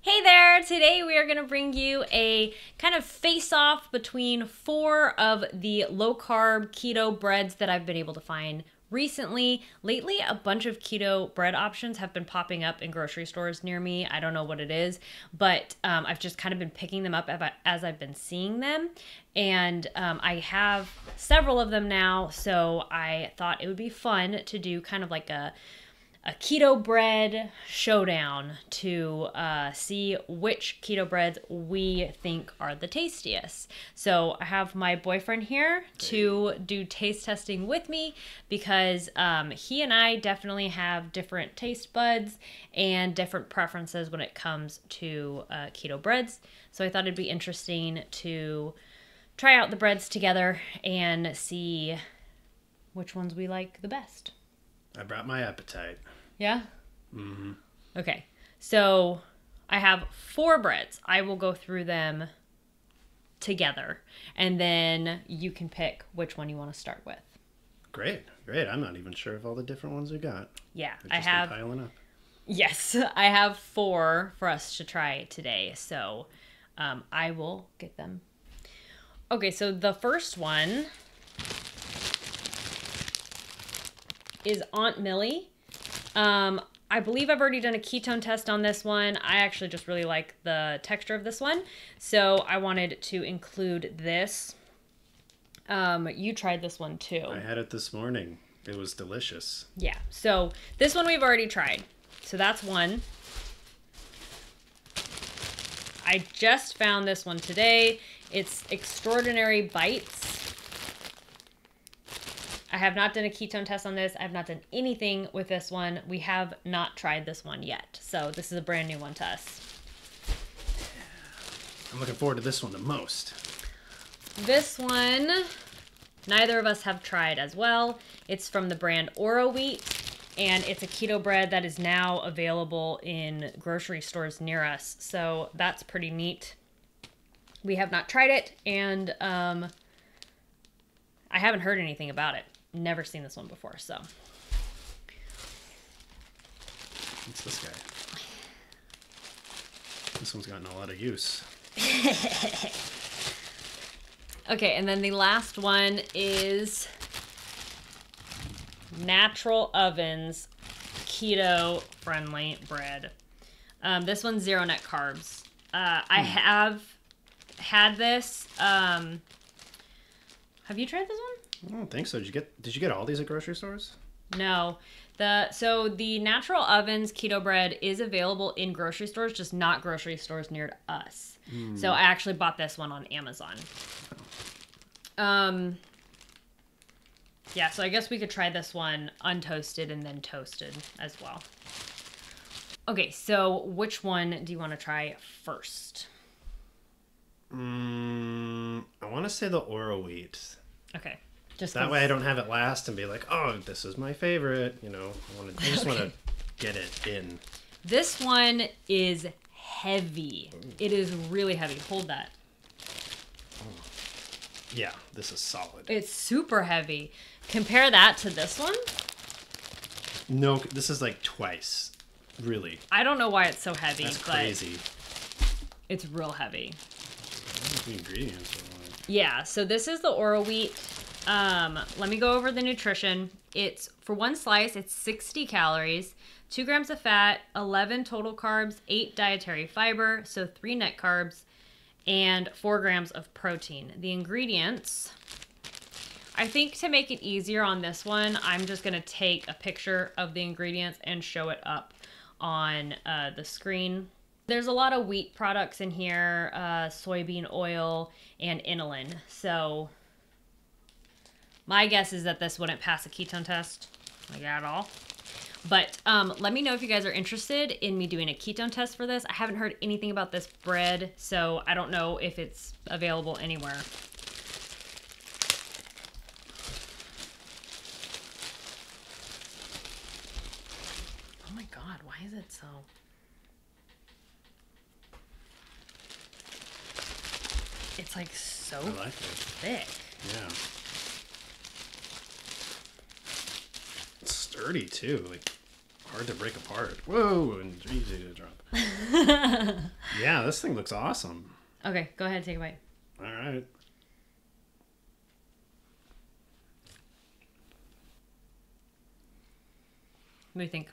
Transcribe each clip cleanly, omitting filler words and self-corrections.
Hey there! Today we are going to bring you a kind of face-off between 4 of the low-carb keto breads that I've been able to find recently. Lately, a bunch of keto bread options have been popping up in grocery stores near me. I don't know what it is, but I've just kind of been picking them up as I've been seeing them. And I have several of them now, so I thought it would be fun to do kind of like a keto bread showdown to see which keto breads we think are the tastiest. So I have my boyfriend here to do taste testing with me because he and I definitely have different taste buds and different preferences when it comes to keto breads. So I thought it'd be interesting to try out the breads together and see which ones we like the best. I brought my appetite. Yeah? Mm-hmm. Okay. So I have 4 breads. I will go through them together. And then you can pick which one you want to start with. Great. I'm not even sure of all the different ones we got. Yeah. They've just been piling up. Yes. I have 4 for us to try today. So I will get them. Okay. So the first one is Aunt Millie. I believe I've already done a ketone test on this one. I actually just really like the texture of this one. So I wanted to include this. You tried this one too. I had it this morning. It was delicious. Yeah. So this one we've already tried. So that's one. I just found this one today. It's Extraordinary Bites. I have not done a ketone test on this. I have not done anything with this one. We have not tried this one yet. So this is a brand new one to us. I'm looking forward to this one the most. This one, neither of us have tried as well. It's from the brand Oroweat, and it's a keto bread that is now available in grocery stores near us. So that's pretty neat. We have not tried it, and I haven't heard anything about it. Never seen this one before, so. What's this guy? This one's gotten a lot of use. Okay, and then the last one is Natural Ovens Keto Friendly Bread. This one's 0 net carbs. I have had this. Have you tried this one? I don't think so. Did you get all these at grocery stores? No. So the Natural Ovens keto bread is available in grocery stores, just not grocery stores near us. So I actually bought this one on Amazon. Yeah, so I guess we could try this one untoasted and then toasted as well. Okay, so which one do you want to try first? I want to say the Oroweat. Okay. That way I don't have it last and be like, oh, this is my favorite. You know, I just want to get it in. This one is heavy. It is really heavy. Hold that. Yeah, this is solid. It's super heavy. Compare that to this one. No, this is like twice. Really. I don't know why it's so heavy. That's crazy. It's real heavy. The ingredients are like... Yeah, so this is the Oroweat. Let me go over the nutrition. It's, for one slice, it's 60 calories, 2 grams of fat, 11 total carbs, 8 dietary fiber, so 3 net carbs, and 4 grams of protein. The ingredients, I think to make it easier on this one, I'm just going to take a picture of the ingredients and show it up on the screen. There's a lot of wheat products in here, soybean oil, and inulin, so... my guess is that this wouldn't pass a ketone test, like at all. But let me know if you guys are interested in me doing a ketone test for this. I haven't heard anything about this bread, so I don't know if it's available anywhere. Oh my God, why is it so... it's like so thick. Yeah. Sturdy too, like hard to break apart. Whoa, and easy to drop. Yeah, this thing looks awesome. Okay, go ahead, take a bite. All right. What do you think?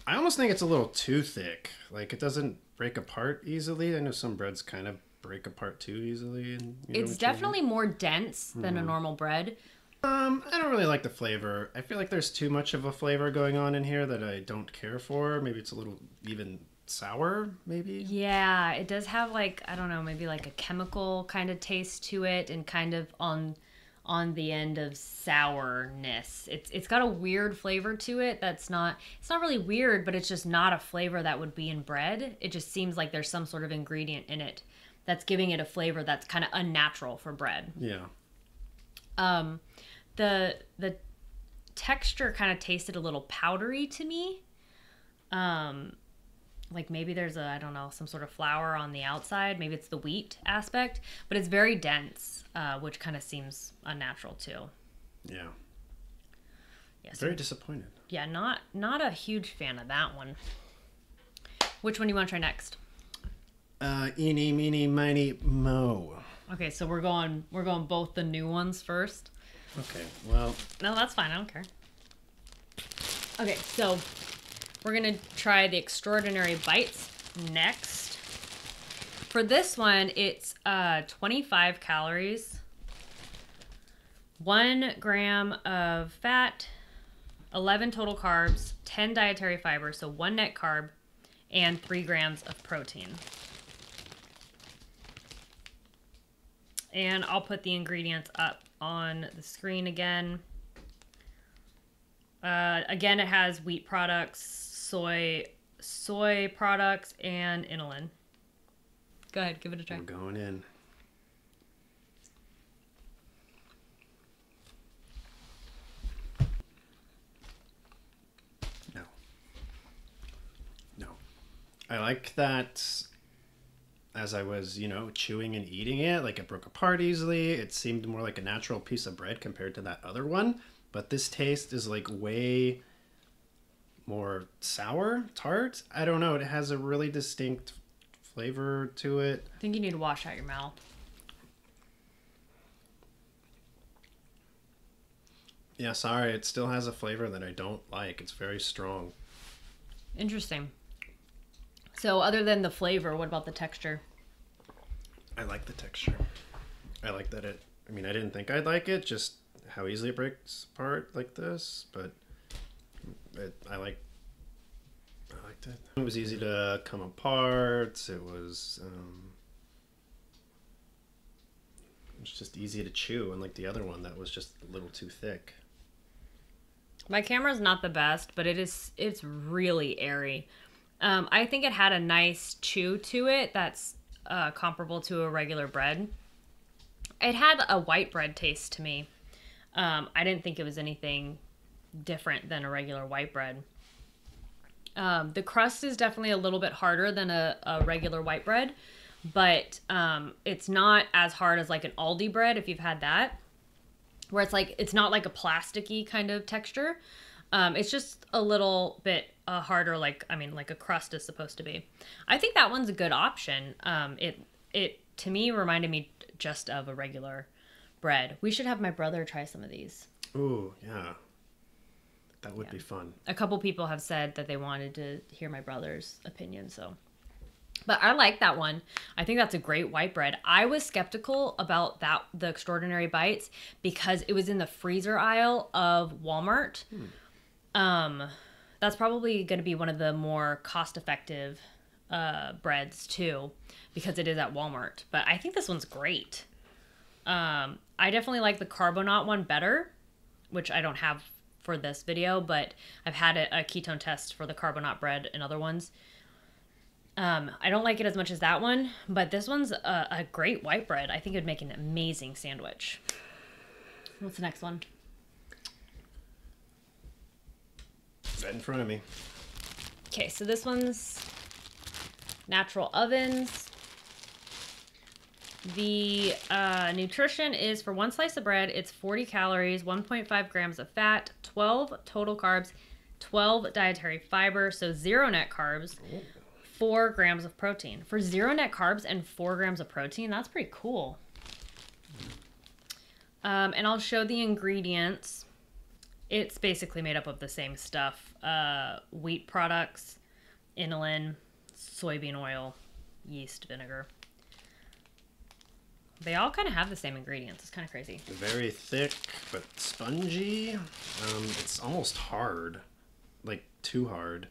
I almost think it's a little too thick. Like, it doesn't break apart easily. I know some breads kind of break apart too easily. And It's definitely more dense than a normal bread. I don't really like the flavor. I feel like there's too much of a flavor going on in here that I don't care for. Maybe it's a little even sour, maybe? Yeah, it does have like, I don't know, maybe like a chemical kind of taste to it and kind of on the end of sourness. It's got a weird flavor to it it's not really weird, but it's just not a flavor that would be in bread. It just seems like there's some sort of ingredient in it that's giving it a flavor that's kind of unnatural for bread. Yeah. The texture kind of tasted a little powdery to me. Like maybe there's I don't know, some sort of flour on the outside. Maybe it's the wheat aspect, but it's very dense, which kind of seems unnatural too. Yeah. Yeah. So, very disappointed. Yeah, not a huge fan of that one. Which one do you want to try next? Eeny, meeny, miny, mo. Okay, so we're going both the new ones first. Okay, well. No, that's fine. I don't care. Okay, so we're going to try the Extraordinary Bites next. For this one, it's 25 calories, 1 gram of fat, 11 total carbs, 10 dietary fiber, so 1 net carb, and 3 grams of protein. And I'll put the ingredients up on the screen again. Again, it has wheat products, soy products, and inulin. Go ahead, give it a try. We're going in. No. I like that as I was, chewing and eating it, like it broke apart easily. It seemed more like a natural piece of bread compared to that other one. But this taste is like way more sour, tart. I don't know. It has a really distinct flavor to it. I think you need to wash out your mouth. Yeah, sorry. It still has a flavor that I don't like. It's very strong. Interesting. So other than the flavor, what about the texture? I like the texture. I like that I didn't think I'd like it, just how easily it breaks apart like this, but I liked it. It was easy to come apart. It was just easy to chew, unlike the other one that was just a little too thick. My camera's not the best, but it's really airy. I think it had a nice chew to it that's comparable to a regular bread. It had a white bread taste to me. I didn't think it was anything different than a regular white bread. The crust is definitely a little bit harder than a regular white bread, but it's not as hard as like an Aldi bread, if you've had that, where it's not like a plasticky kind of texture. It's just a little bit harder, like a crust is supposed to be. I think that one's a good option. It to me reminded me just of a regular bread. We should have my brother try some of these. Ooh, yeah. That would be fun. A couple people have said that they wanted to hear my brother's opinion, so. But I like that one. I think that's a great white bread. I was skeptical about the Extraordinary Bites because it was in the freezer aisle of Walmart. That's probably going to be one of the more cost-effective breads too, because it is at Walmart. But I think this one's great. I definitely like the Carbonate one better, which I don't have for this video, but I've had a ketone test for the Carbonate bread and other ones. I don't like it as much as that one, but this one's a great white bread. I think it would make an amazing sandwich. What's the next one? Right in front of me. Okay, so this one's natural ovens. The nutrition is for 1 slice of bread, it's 40 calories, 1.5 grams of fat, 12 total carbs, 12 dietary fiber, so 0 net carbs, 4 grams of protein. For 0 net carbs and 4 grams of protein, that's pretty cool. And I'll show the ingredients. It's basically made up of the same stuff. Wheat products, inulin, soybean oil, yeast, vinegar. They all kind of have the same ingredients. It's kind of crazy. Very thick, but spongy. It's almost hard. Like, too hard.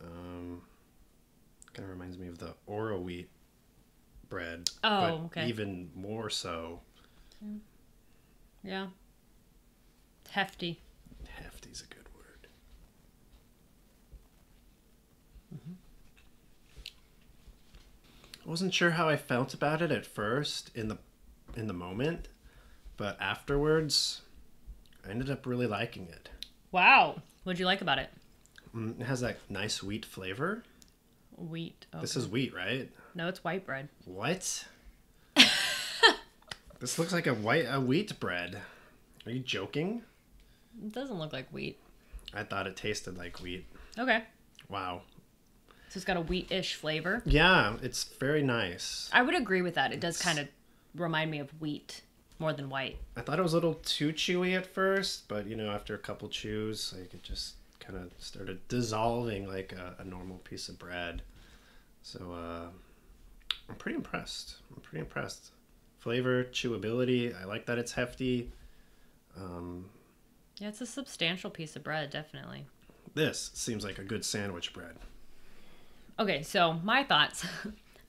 Kind of reminds me of the Oroweat bread. Oh, but okay. even more so. Yeah. Hefty. Hefty's a good word. I wasn't sure how I felt about it at first in the moment, but afterwards, I ended up really liking it. Wow. What'd you like about it? It has that nice wheat flavor. Wheat. Okay. This is wheat, right? No, it's white bread. What? This looks like a wheat bread. Are you joking? It doesn't look like wheat. I thought it tasted like wheat. Okay. Wow. So it's got a wheat-ish flavor. Yeah, it's very nice. I would agree with that. It does kind of remind me of wheat more than white. I thought it was a little too chewy at first, but after a couple chews, like it just kind of started dissolving like a normal piece of bread. So I'm pretty impressed. Flavor, chewability. I like that it's hefty. Yeah, it's a substantial piece of bread, definitely. This seems like a good sandwich bread. Okay, so my thoughts.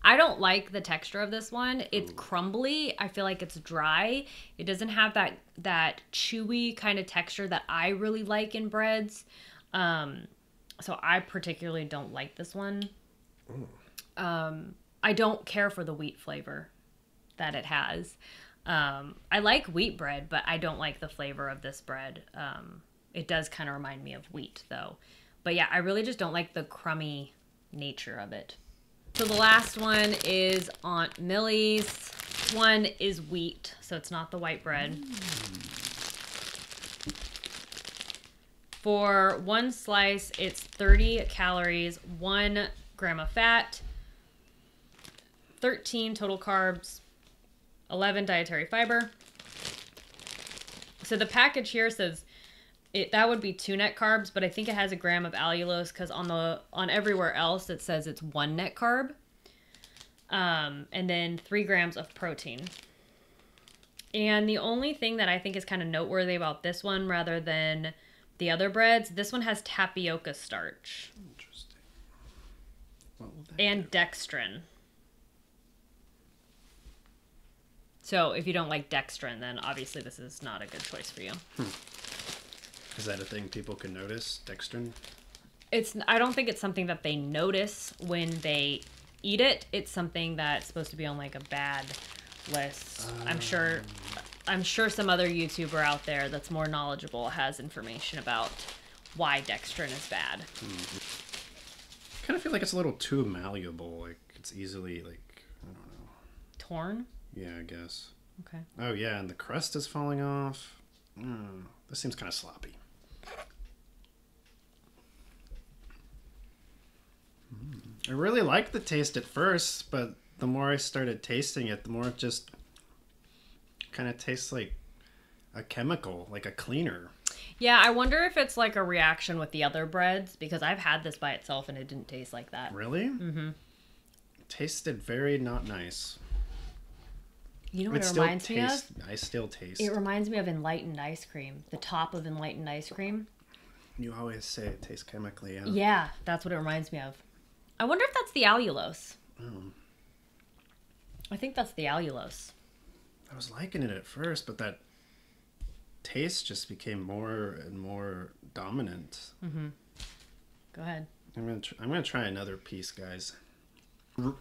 I don't like the texture of this one. It's crumbly. I feel like it's dry. It doesn't have that chewy kind of texture that I really like in breads. So I particularly don't like this one. I don't care for the wheat flavor that it has. I like wheat bread, but I don't like the flavor of this bread. It does kind of remind me of wheat, though. But yeah, I really just don't like the crummy nature of it. So the last one is Aunt Millie's. One is wheat, so it's not the white bread. For one slice, it's 30 calories, 1 gram of fat, 13 total carbs, 11 dietary fiber. So the package here says that would be 2 net carbs, but I think it has a gram of allulose because on everywhere else it says it's 1 net carb. And then 3 grams of protein. And the only thing that I think is kind of noteworthy about this one rather than the other breads, this one has tapioca starch. Interesting. What will that and do? dextrin. So if you don't like dextrin, then obviously this is not a good choice for you. Is that a thing people can notice, dextrin? I don't think it's something that they notice when they eat it. It's something that's supposed to be on like a bad list. I'm sure some other YouTuber out there that's more knowledgeable has information about why dextrin is bad. I kind of feel like it's a little too malleable. Like it's easily like, I don't know. Torn? Yeah, I guess. Okay. Oh yeah, and the crust is falling off. This seems kind of sloppy. I really liked the taste at first, but the more I started tasting it, the more it just kind of tastes like a chemical, like a cleaner. Yeah, I wonder if it's like a reaction with the other breads, because I've had this by itself and it didn't taste like that. Really? Mm-hmm. It tasted very not nice. You know what it reminds me of? I still taste. It reminds me of enlightened ice cream. The top of enlightened ice cream. You always say it tastes chemically, yeah. Yeah, that's what it reminds me of. I wonder if that's the allulose. I think that's the allulose. I was liking it at first, but that taste just became more and more dominant. Go ahead. I'm gonna try another piece, guys.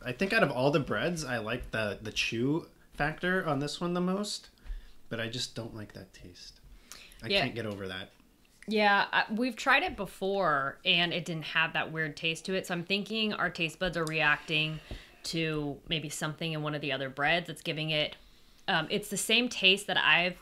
I think out of all the breads, I like the chew factor on this one the most, but I just don't like that taste. I can't get over that. Yeah, we've tried it before and it didn't have that weird taste to it. So I'm thinking our taste buds are reacting to maybe something in one of the other breads that's giving it It's the same taste that I've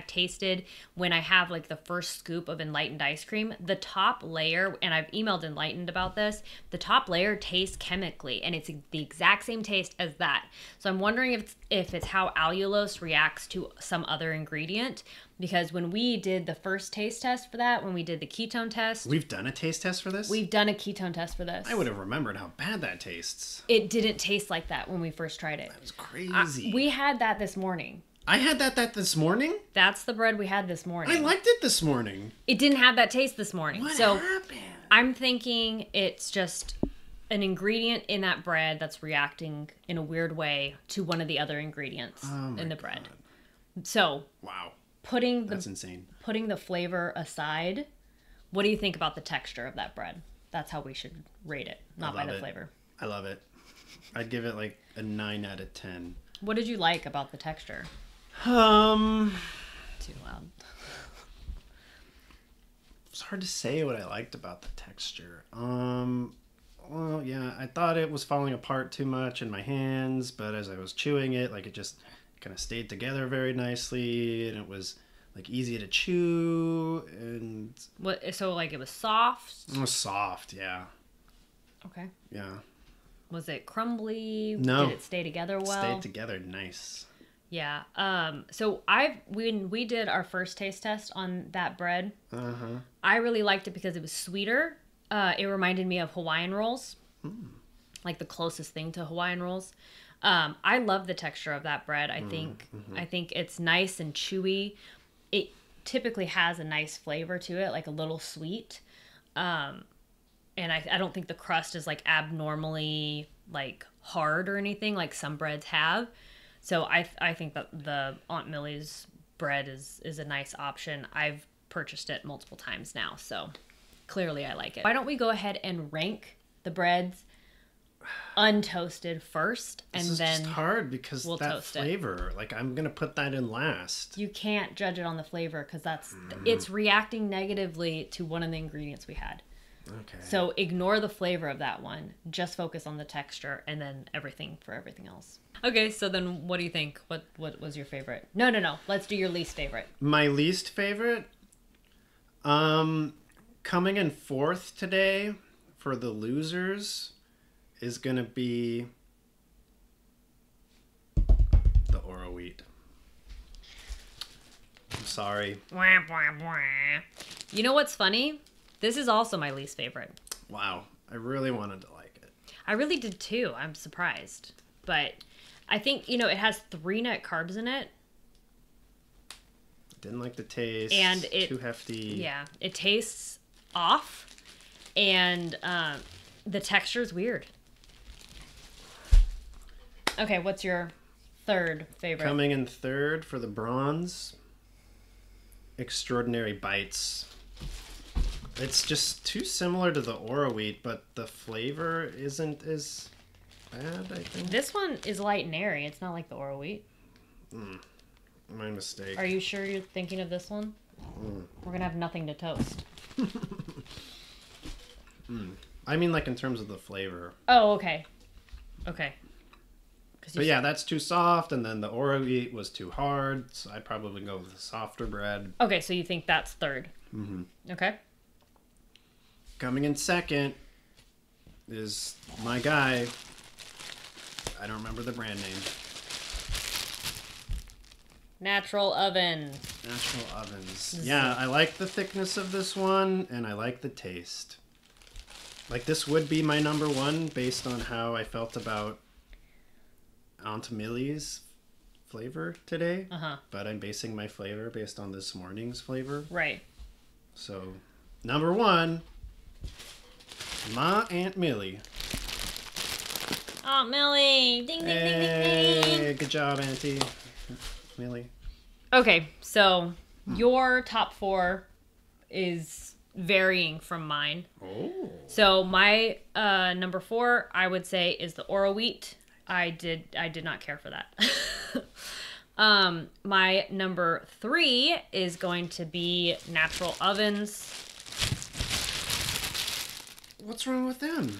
tasted when I have like the first scoop of Enlightened ice cream. The top layer, and I've emailed Enlightened about this, the top layer tastes chemically, and it's the exact same taste as that. So I'm wondering if it's how allulose reacts to some other ingredient, because when we did the first taste test for that, when we did the ketone test... We've done a taste test for this? We've done a ketone test for this. I would have remembered how bad that tastes. It didn't taste like that when we first tried it. That was crazy. We had that this morning. I had that this morning? That's the bread we had this morning. I liked it this morning. It didn't have that taste this morning. What so happened? I'm thinking it's just an ingredient in that bread that's reacting in a weird way to one of the other ingredients in the bread. So, wow. That's insane. Putting the flavor aside, what do you think about the texture of that bread? That's how we should rate it, not by the flavor. I love it. I'd give it like a 9 out of 10. What did you like about the texture? Too loud. It's hard to say what I liked about the texture. Well, yeah, I thought it was falling apart too much in my hands, but as I was chewing it, like it just kind of stayed together very nicely, and it was like easy to chew, and so like it was soft? It was soft, yeah. Okay. Yeah. Was it crumbly? No. Did it stay together well? Stayed together nice. Yeah. So when we did our first taste test on that bread, I really liked it because it was sweeter. It reminded me of Hawaiian rolls, like the closest thing to Hawaiian rolls. I love the texture of that bread. I think it's nice and chewy. It typically has a nice flavor to it, like a little sweet. And I don't think the crust is like abnormally like hard or anything like some breads have. So I think that the Aunt Millie's bread is a nice option. I've purchased it multiple times now, so clearly I like it. Why don't we go ahead and rank the breads untoasted first, and this is then just hard because we'll that toast flavor, like I'm gonna put that in last. You can't judge it on the flavor because it's reacting negatively to one of the ingredients we had. Okay. So ignore the flavor of that one. Just focus on the texture and then everything for everything else. Okay, so then what do you think? What was your favorite? No. Let's do your least favorite. My least favorite? Coming in fourth today for the losers is gonna be the Oroweat. I'm sorry. You know what's funny? This is also my least favorite. Wow. I really wanted to like it. I really did too. I'm surprised. But I think, it has 3 net carbs in it. Didn't like the taste. And too hefty. Yeah. It tastes off. And the texture is weird. Okay, what's your third favorite? Coming in third for the bronze, Extraordinary Bites. It's just too similar to the Oroweat, but the flavor isn't as bad, I think. This one is light and airy. It's not like the Oroweat. My mistake. Are you sure you're thinking of this one? We're going to have nothing to toast. I mean, like, in terms of the flavor. Oh, okay. Okay. But yeah, that's too soft, and then the Oroweat was too hard, so I'd probably go with the softer bread. Okay, so you think that's third. Okay. Coming in second is my guy. I don't remember the brand name. Natural Oven. Natural Ovens. Yeah, I like the thickness of this one, and I like the taste. Like, this would be my number one based on how I felt about Aunt Millie's flavor today. But I'm basing my flavor based on this morning's flavor. Right. So, number one, my Aunt Millie. Aunt Millie. Ding, ding, ding, ding, ding. Hey, good job, Auntie Millie. Okay, so your top 4 is varying from mine. Oh. So my number 4, I would say, is the Oroweat. I did not care for that. My number 3 is going to be Natural Ovens. What's wrong with them?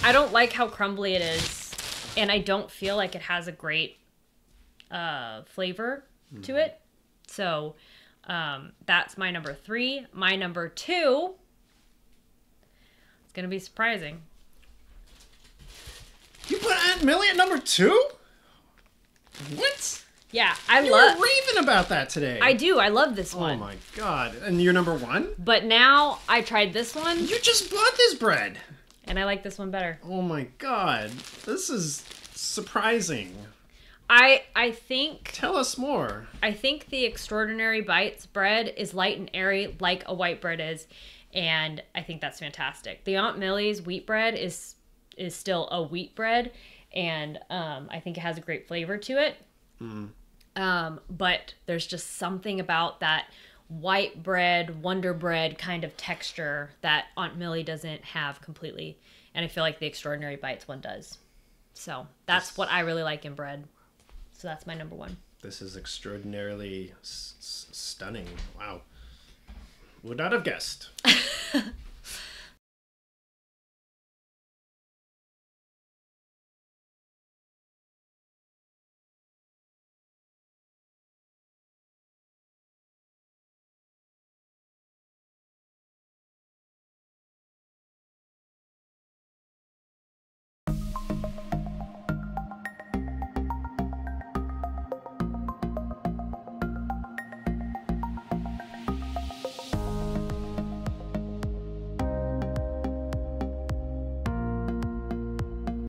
I don't like how crumbly it is, and I don't feel like it has a great flavor to it. So that's my number 3. My number 2, it's going to be surprising. You put Aunt Millie at number 2? What? Yeah, You were raving about that today. I do. I love this one. Oh my god. And you're number 1? But now I tried this one. You just bought this bread. And I like this one better. Oh my god. This is surprising. I think... Tell us more. I think the Extraordinary Bites bread is light and airy like a white bread is. And I think that's fantastic. The Aunt Millie's wheat bread is still a wheat bread. And I think it has a great flavor to it. But there's just something about that white bread, Wonder Bread kind of texture that Aunt Millie doesn't have completely. And I feel like the Extraordinary Bites one does. So that's what I really like in bread. So that's my number 1. This is extraordinarily stunning. Wow. Would not have guessed.